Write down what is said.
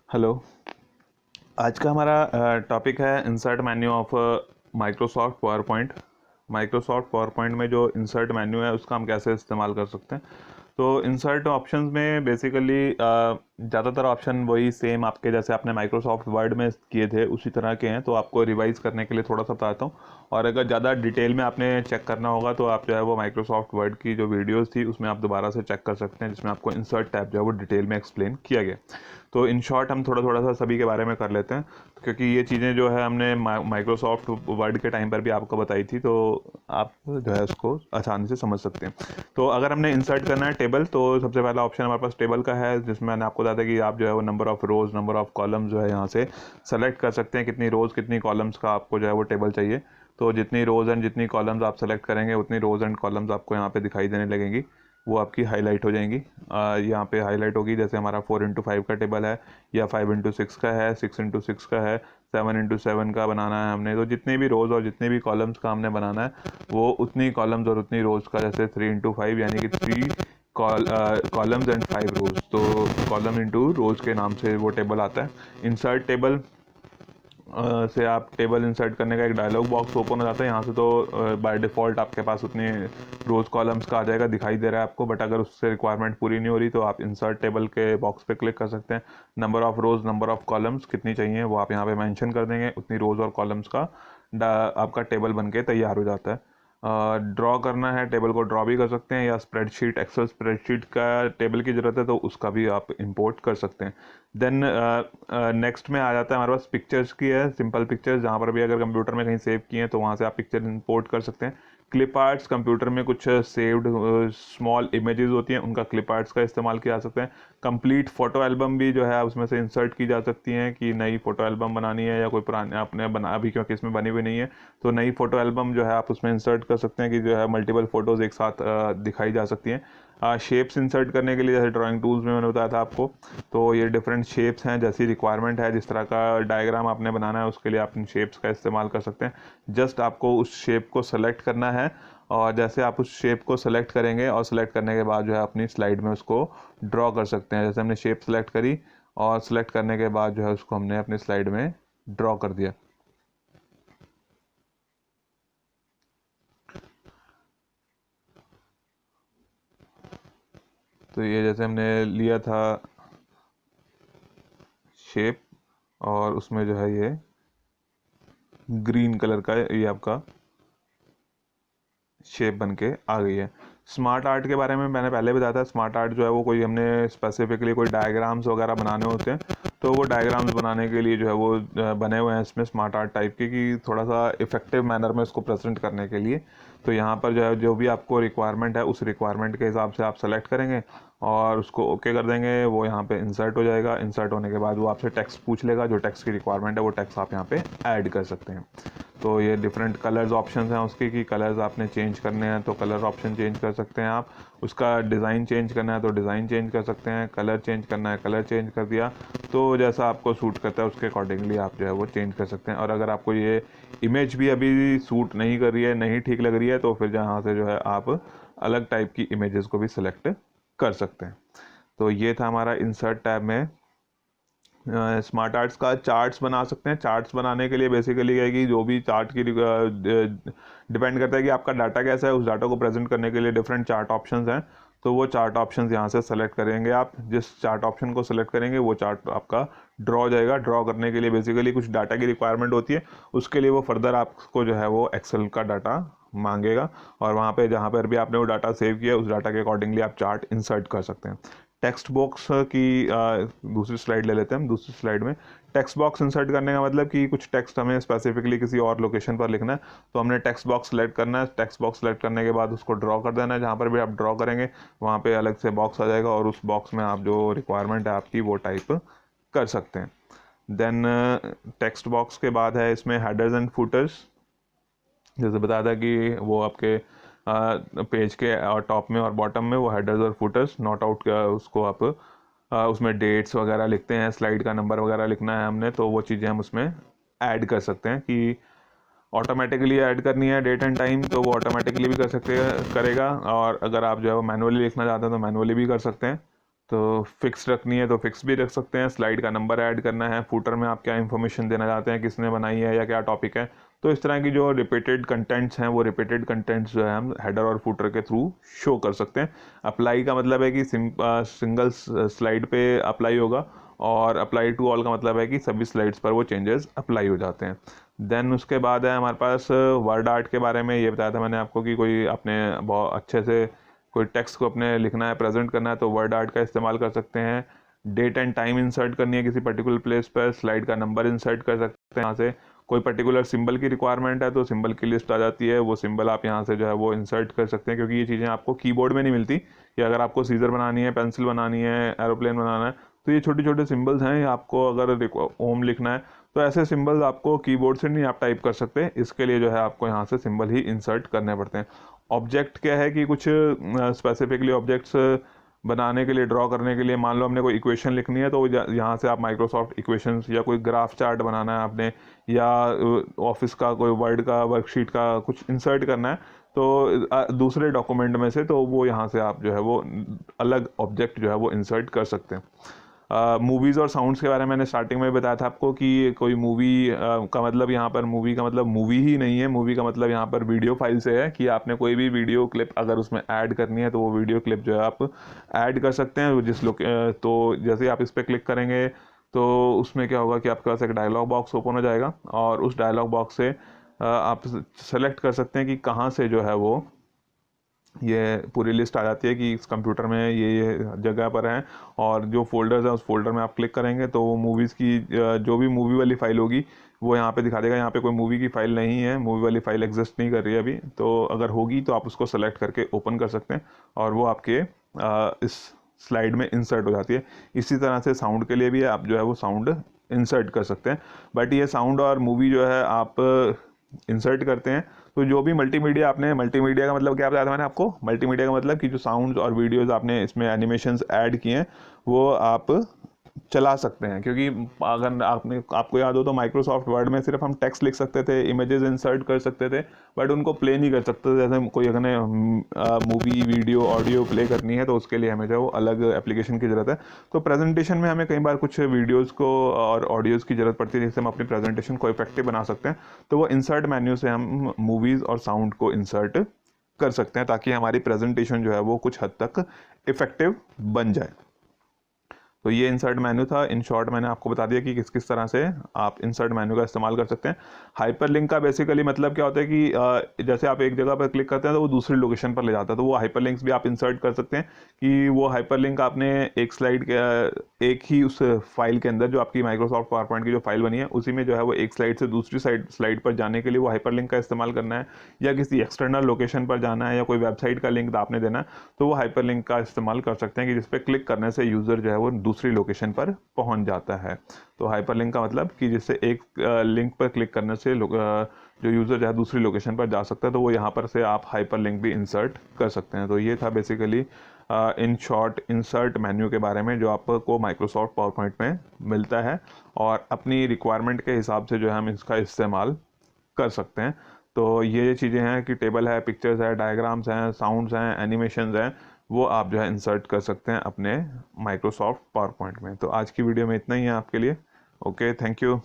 Hello. आज का हमारा टॉपिक है insert menu of Microsoft power point. Microsoft power point में जो इंसर्ट मेन्यू है उसका हम कैसे इस्तेमाल कर सकते हैं। तो इंसर्ट ऑप्शंस में बेसिकली ज़्यादातर ऑप्शन वही सेम आपके जैसे आपने माइक्रोसॉफ्ट वर्ड में किए थे उसी तरह के हैं, तो आपको रिवाइज करने के लिए थोड़ा सा बताता हूँ। और अगर ज़्यादा डिटेल में आपने चेक करना होगा तो आप जो है वो माइक्रोसॉफ्ट वर्ड की जो वीडियोस थी उसमें आप दोबारा से चेक कर सकते हैं, जिसमें आपको इंसर्ट टैब जो है वो डिटेल में एक्सप्लेन किया गया। तो इन शॉर्ट हम थोड़ा थोड़ा सा सभी के बारे में कर लेते हैं, क्योंकि ये चीज़ें जो है हमने माइक्रोसॉफ्ट वर्ड के टाइम पर भी आपको बताई थी, तो आप जो है उसको आसानी से समझ सकते हैं। तो अगर हमने इंसर्ट करना है टेबल, तो सबसे पहला ऑप्शन हमारे पास टेबल का है, जिसमें मैंने आपको बताया था कि आप जो है वो number of rows number of columns जो है यहाँ से सेलेक्ट कर सकते हैं, कितनी रोज़ कितनी कॉलम्स का आपको जो है वो टेबल चाहिए। तो जितनी रोज़ एंड जितनी कॉलम्स आप सेलेक्ट करेंगे उतनी रोज़ एंड कॉलम्स आपको यहाँ पे दिखाई देने लगेंगी, वो आपकी हाईलाइट हो जाएंगी। यहाँ पे हाईलाइट होगी, जैसे हमारा 4x5 का टेबल है या 5x6 का है, 6x6 का है, 7x7 का बनाना है हमने, तो जितने भी रोज़ और जितने भी कॉलम्स का हमने बनाना है वो उतनी कॉलम्स और उतनी रोज़ का, जैसे 3x5 यानी कि 3 कॉलम्स एंड 5 रोज़, तो कॉलम इंटू रोज़ के नाम से वो टेबल आता है। इंसर्ट टेबल से आप टेबल इंसर्ट करने का एक डायलॉग बॉक्स ओपन हो जाता है। यहाँ से तो बाय डिफ़ॉल्ट आपके पास उतने रोज़ कॉलम्स का आ जाएगा, दिखाई दे रहा है आपको, बट अगर उससे रिक्वायरमेंट पूरी नहीं हो रही तो आप इंसर्ट टेबल के बॉक्स पे क्लिक कर सकते हैं। Number of rows number of columns कितनी चाहिए वो आप यहाँ पे मेंशन कर देंगे, उतनी रोज़ और कॉलम्स का आपका टेबल बन के तैयार हो जाता है। ड्रॉ करना है टेबल को ड्रॉ भी कर सकते हैं, या स्प्रेडशीट एक्सेल स्प्रेडशीट का टेबल की ज़रूरत है तो उसका भी आप इंपोर्ट कर सकते हैं। देन नेक्स्ट में आ जाता है हमारे पास पिक्चर्स की है, सिंपल पिक्चर्स, जहाँ पर भी अगर कंप्यूटर में कहीं सेव किए हैं तो वहाँ से आप पिक्चर इंपोर्ट कर सकते हैं। क्लिप आर्ट्स, कंप्यूटर में कुछ सेव्ड स्मॉल इमेजेस होती हैं, उनका क्लिप आर्ट्स का इस्तेमाल किया जा सकता है। कंप्लीट फ़ोटो एल्बम भी जो है उसमें से इंसर्ट की जा सकती हैं, कि नई फ़ोटो एल्बम बनानी है या कोई पुरानी आपने बना अभी क्योंकि इसमें बनी हुई नहीं है, तो नई फ़ोटो एल्बम जो है आप उसमें इंसर्ट कर सकते हैं, कि जो है मल्टीपल फ़ोटोज़ एक साथ दिखाई जा सकती हैं। शेप्स इंसर्ट करने के लिए जैसे ड्राइंग टूल्स में मैंने बताया था आपको, तो ये डिफरेंट शेप्स हैं, जैसी रिक्वायरमेंट है, जिस तरह का डायग्राम आपने बनाना है उसके लिए आप इन शेप्स का इस्तेमाल कर सकते हैं। जस्ट आपको उस शेप को सेलेक्ट करना है, और जैसे आप उस शेप को सेलेक्ट करेंगे और सेलेक्ट करने के बाद जो है अपनी स्लाइड में उसको ड्रॉ कर सकते हैं। जैसे हमने शेप सेलेक्ट करी और सेलेक्ट करने के बाद जो है उसको हमने अपनी स्लाइड में ड्रॉ कर दिया। तो ये जैसे हमने लिया था शेप, और उसमें जो है ये ग्रीन कलर का ये आपका शेप बन के आ गई है। स्मार्ट आर्ट के बारे में मैंने पहले बताया था। स्मार्ट आर्ट जो है वो कोई हमने स्पेसिफिकली कोई डायग्राम्स वगैरह बनाने होते हैं, तो वो डायग्राम्स बनाने के लिए जो है वो बने हुए हैं इसमें स्मार्ट आर्ट टाइप के, कि थोड़ा सा इफेक्टिव मैनर में उसको प्रेजेंट करने के लिए। तो यहाँ पर जो है जो भी आपको रिक्वायरमेंट है उस रिक्वायरमेंट के हिसाब से आप सेलेक्ट करेंगे और उसको ओके कर देंगे, वो यहाँ पे इंसर्ट हो जाएगा। इंसर्ट होने के बाद वो आपसे टेक्स्ट पूछ लेगा, जो टेक्स्ट की रिक्वायरमेंट है वो टेक्स्ट आप यहाँ पे ऐड कर सकते हैं। तो ये डिफरेंट कलर्स ऑप्शंस हैं उसके, कि कलर्स आपने चेंज करने हैं तो कलर ऑप्शन चेंज कर सकते हैं आप, उसका डिज़ाइन चेंज करना है तो डिज़ाइन चेंज कर सकते हैं, कलर चेंज करना है कलर चेंज कर दिया। तो जैसा आपको सूट करता है उसके अकॉर्डिंगली आप जो है वो चेंज कर सकते हैं। और अगर आपको ये इमेज भी अभी सूट नहीं कर रही है, नहीं ठीक लग रही है, तो फिर जहाँ से जो है आप अलग टाइप की इमेजेस को भी सिलेक्ट कर सकते हैं। तो ये था हमारा इंसर्ट टैब में। स्मार्ट आर्ट्स का चार्ट्स बना सकते हैं। चार्ट्स बनाने के लिए बेसिकली क्या है कि जो भी चार्ट की डिपेंड करता है कि आपका डाटा कैसा है, उस डाटा को प्रेजेंट करने के लिए डिफरेंट चार्ट ऑप्शंस हैं। तो वो चार्ट ऑप्शंस यहाँ से सेलेक्ट करेंगे आप, जिस चार्ट ऑप्शन को सेलेक्ट करेंगे वो चार्ट आपका ड्रॉ हो जाएगा। ड्रॉ करने के लिए बेसिकली कुछ डाटा की रिक्वायरमेंट होती है, उसके लिए वो फर्दर आपको जो है वो एक्सेल का डाटा मांगेगा, और वहाँ पे जहाँ पर भी आपने वो डाटा सेव किया उस डाटा के अकॉर्डिंगली आप चार्ट इंसर्ट कर सकते हैं। टेक्स्ट बॉक्स की दूसरी स्लाइड ले लेते हैं हम। दूसरी स्लाइड में टेक्स्ट बॉक्स इंसर्ट करने का मतलब कि कुछ टेक्स्ट हमें स्पेसिफिकली किसी और लोकेशन पर लिखना है, तो हमने टेक्स्ट बॉक्स सेलेक्ट करना है। टेक्स्ट बॉक्स सेलेक्ट करने के बाद उसको ड्रॉ कर देना है। जहाँ पर भी आप ड्रॉ करेंगे वहाँ पे अलग से बॉक्स आ जाएगा, और उस बॉक्स में आप जो रिक्वायरमेंट है आपकी वो टाइप कर सकते हैं। देन टेक्स्ट बॉक्स के बाद है इसमें हेडर्स एंड फुटर्स। जैसे बताया था कि वो आपके पेज के और टॉप में और बॉटम में वो हेडर्स और फुटर्स नॉट आउट का उसको आप उसमें डेट्स वगैरह लिखते हैं, स्लाइड का नंबर वगैरह लिखना है हमने, तो वो चीज़ें हम उसमें ऐड कर सकते हैं। कि ऑटोमेटिकली ऐड करनी है डेट एंड टाइम तो वो ऑटोमेटिकली भी कर सकते हैं, करेगा, और अगर आप जो है वो मैनुअली लिखना चाहते हैं तो मैनुअली भी कर सकते हैं। तो फिक्स रखनी है तो फिक्स भी रख सकते हैं, स्लाइड का नंबर ऐड करना है, फूटर में आप क्या इन्फॉर्मेशन देना चाहते हैं, किसने बनाई है या क्या टॉपिक है। तो इस तरह की जो रिपीटेड कंटेंट्स हैं वो रिपीटेड कंटेंट्स जो है हम हेडर और फूटर के थ्रू शो कर सकते हैं। अप्लाई का मतलब है कि सिंगल स्लाइड पे अप्लाई होगा, और अप्लाई टू ऑल का मतलब है कि सभी स्लाइड्स पर वो चेंजेस अप्लाई हो जाते हैं। देन उसके बाद है हमारे पास वर्ड आर्ट के बारे में। ये बताया था मैंने आपको कि कोई अपने बहुत अच्छे से कोई टेक्स्ट को अपने लिखना है, प्रेजेंट करना है, तो वर्ड आर्ट का इस्तेमाल कर सकते हैं। डेट एंड टाइम इंसर्ट करनी है किसी पर्टिकुलर प्लेस पर, स्लाइड का नंबर इंसर्ट कर सकते हैं यहाँ से। कोई पर्टिकुलर सिंबल की रिक्वायरमेंट है तो सिंबल की लिस्ट आ जाती है, वो सिंबल आप यहाँ से जो है वो इंसर्ट कर सकते हैं, क्योंकि ये चीज़ें आपको कीबोर्ड में नहीं मिलती। कि अगर आपको सीजर बनानी है, पेंसिल बनानी है, एरोप्लेन बनाना है, तो ये छोटे छोटे सिंबल्स हैं, आपको अगर ओम लिखना है तो ऐसे सिंबल्स आपको कीबोर्ड से नहीं आप टाइप कर सकते। इसके लिए जो है आपको यहाँ से सिंबल ही इंसर्ट करने पड़ते हैं। ऑब्जेक्ट क्या है कि कुछ स्पेसिफिकली ऑब्जेक्ट्स बनाने के लिए, ड्रॉ करने के लिए, मान लो हमने कोई इक्वेशन लिखनी है तो यहाँ से आप माइक्रोसॉफ्ट इक्वेशंस या कोई ग्राफ चार्ट बनाना है आपने, या ऑफिस का कोई वर्ड का वर्कशीट का कुछ इंसर्ट करना है तो दूसरे डॉक्यूमेंट में से, तो वो यहाँ से आप जो है वो अलग ऑब्जेक्ट जो है वो इंसर्ट कर सकते हैं। मूवीज़ और साउंड्स के बारे में मैंने स्टार्टिंग में बताया था आपको कि कोई मूवी का मतलब, यहाँ पर मूवी का मतलब मूवी ही नहीं है, मूवी का मतलब यहाँ पर वीडियो फाइल से है कि आपने कोई भी वीडियो क्लिप अगर उसमें ऐड करनी है तो वो वीडियो क्लिप जो है आप ऐड कर सकते हैं। तो जैसे ही आप इस पर क्लिक करेंगे तो उसमें क्या होगा कि आपके पास एक डायलॉग बॉक्स ओपन हो जाएगा, और उस डायलॉग बॉक्स से आप सेलेक्ट कर सकते हैं कि कहाँ से जो है वो ये पूरी लिस्ट आ जाती है कि इस कंप्यूटर में ये जगह पर हैं, और जो फोल्डर्स हैं उस फोल्डर में आप क्लिक करेंगे तो वो मूवीज़ की जो भी मूवी वाली फ़ाइल होगी वो यहाँ पे दिखा देगा। यहाँ पे कोई मूवी की फ़ाइल नहीं है, मूवी वाली फ़ाइल एग्जिस्ट नहीं कर रही है अभी, तो अगर होगी तो आप उसको सेलेक्ट करके ओपन कर सकते हैं और वो आपके इस स्लाइड में इंसर्ट हो जाती है। इसी तरह से साउंड के लिए भी आप जो है वो साउंड इंसर्ट कर सकते हैं। बट ये साउंड और मूवी जो है आप इंसर्ट करते हैं तो जो भी मल्टीमीडिया आपने, मल्टीमीडिया का मतलब क्या बताया था मैंने आपको, मल्टीमीडिया का मतलब कि जो साउंड्स और वीडियोस आपने इसमें एनिमेशंस ऐड किए हैं वो आप चला सकते हैं। क्योंकि अगर आपको याद हो तो माइक्रोसॉफ्ट वर्ड में सिर्फ हम टेक्स्ट लिख सकते थे, इमेजेस इंसर्ट कर सकते थे, बट उनको प्ले नहीं कर सकते थे। जैसे कोई अगर मूवी, वीडियो, ऑडियो प्ले करनी है तो उसके लिए हमें जो अलग एप्लीकेशन की ज़रूरत है। तो प्रेजेंटेशन में हमें कई बार कुछ वीडियोज़ को और ऑडियोज़ की ज़रूरत पड़ती है जिससे हम अपनी प्रेजेंटेशन को इफेक्टिव बना सकते हैं। तो वो इंसर्ट मेन्यू से हम मूवीज़ और साउंड को इंसर्ट कर सकते हैं ताकि हमारी प्रेजेंटेशन जो है वो कुछ हद तक इफेक्टिव बन जाए। तो ये इंसर्ट मेन्यू था। इन शॉर्ट मैंने आपको बता दिया कि किस किस तरह से आप इंसर्ट मेन्यू का इस्तेमाल कर सकते हैं। हाइपरलिंक का बेसिकली मतलब क्या होता है कि जैसे आप एक जगह पर क्लिक करते हैं तो वो दूसरी लोकेशन पर ले जाता है, तो वो हाइपरलिंक्स भी आप इंसर्ट कर सकते हैं कि वो हाइपरलिंक आपने एक स्लाइड के एक ही उस फाइल के अंदर, जो आपकी माइक्रोसॉफ्ट पावर पॉइंट की जो फाइल बनी है उसी में जो है वो एक स्लाइड से दूसरी स्लाइड पर जाने के लिए वो हाइपरलिंक का इस्तेमाल करना है, या किसी एक्सटर्नल लोकेशन पर जाना है, या कोई वेबसाइट का लिंक आपने देना है, तो वो हाइपरलिंक का इस्तेमाल कर सकते हैं कि जिस पर क्लिक करने से यूज़र जो है वो दूसरी लोकेशन पर पहुंच जाता है। तो हाइपरलिंक का मतलब कि जिससे एक लिंक पर क्लिक करने से जो यूज़र जो है दूसरी लोकेशन पर जा सकता है, तो वो यहाँ पर से आप हाइपरलिंक भी इंसर्ट कर सकते हैं। तो ये था basically in short insert menu के बारे में जो आपको माइक्रोसॉफ्ट पावर पॉइंट में मिलता है, और अपनी रिक्वायरमेंट के हिसाब से जो है हम इसका इस्तेमाल कर सकते हैं। तो ये चीज़ें हैं कि टेबल है, पिक्चर्स है, डायग्राम्स हैं, साउंड्स हैं, एनिमेशंस हैं, वो आप जो है इंसर्ट कर सकते हैं अपने माइक्रोसॉफ्ट पावर पॉइंट में। तो आज की वीडियो में इतना ही है आपके लिए। Okay, thank you.